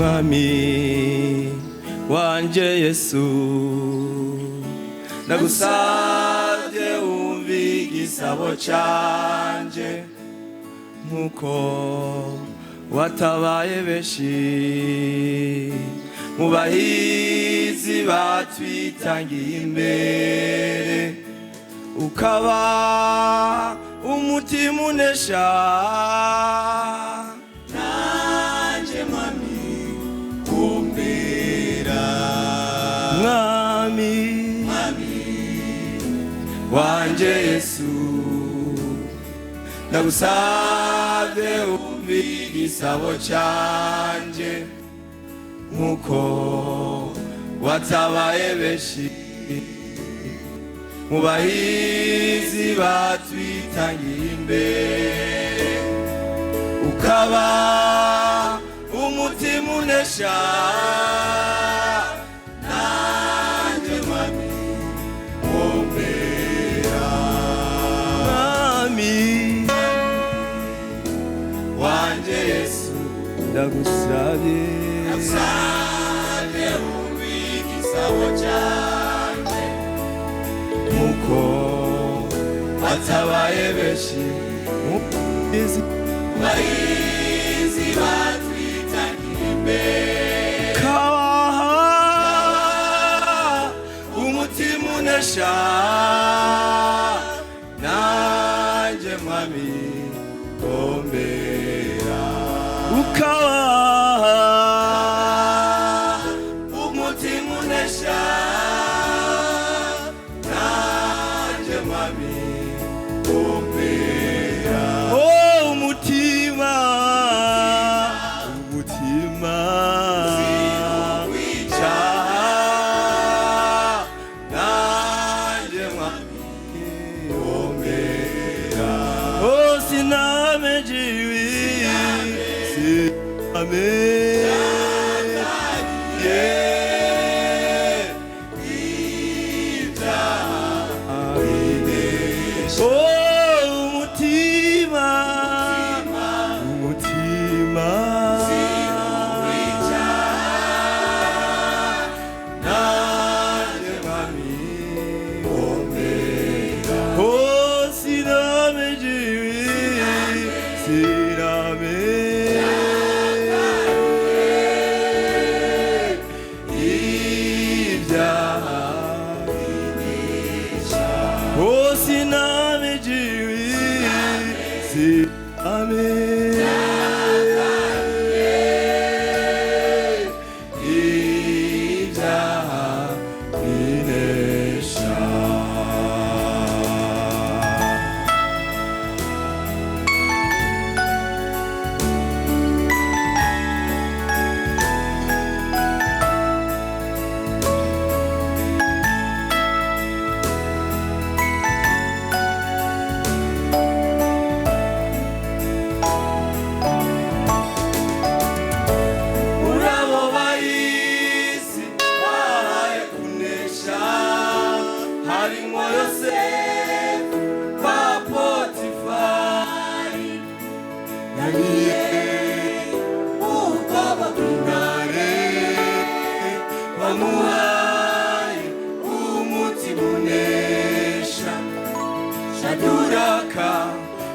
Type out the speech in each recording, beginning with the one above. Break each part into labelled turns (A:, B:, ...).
A: mwami wanje Yesu ndagusavye umvi igisabo canje nkuko watabaye benshi mu bahizi batwitangiye imbere ukaba umutima unesha nanje mwami kumbira mwami wanje Yesu ndagusavye umvi igisabo canje nkuko watabaye benshi mu bahizi batwitangiye imbere ukaba umutima unesha nanje mwami kumbira mwami wanje Yesu ndagusavye umvi igisabo canje nkuko watabaye benshi mu bahizi batwitangiye imbere ukaba umutima unesha nanje mwami kumbira ukaba umutima unesha nanje mwami kumbira oh umutima wica nanje mwami kumbira oh sinamejiwi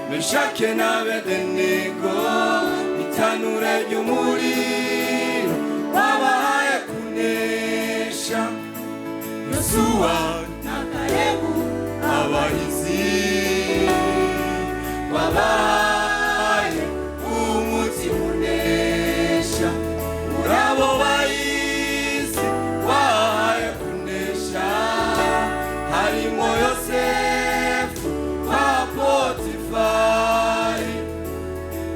A: Meshake na Abednego itanure ry'umuriro wabahaye kunesha Yosuwa na Kalebu abahizi wabahaye umutima unesha urabo bahizi wahaye kunesha harimo Yosefu wa Potifari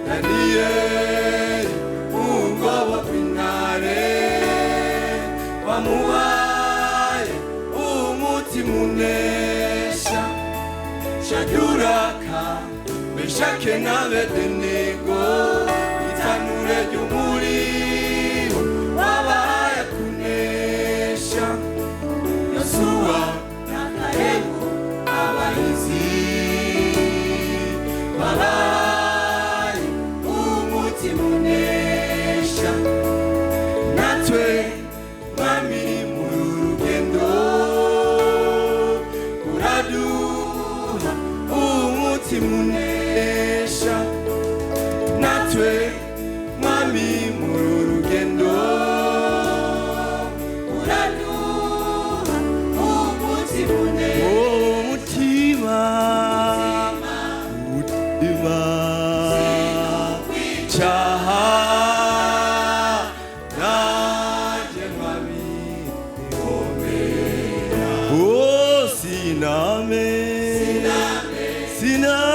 A: Danieli ungobo kw'intare wamuhaye umutima unesha Shaduraka Meshake na Abednego itanure ry'umuriro wabahaye kunesha Yosuwa na Kalebu abahizi wabahaye umutima unesha Sina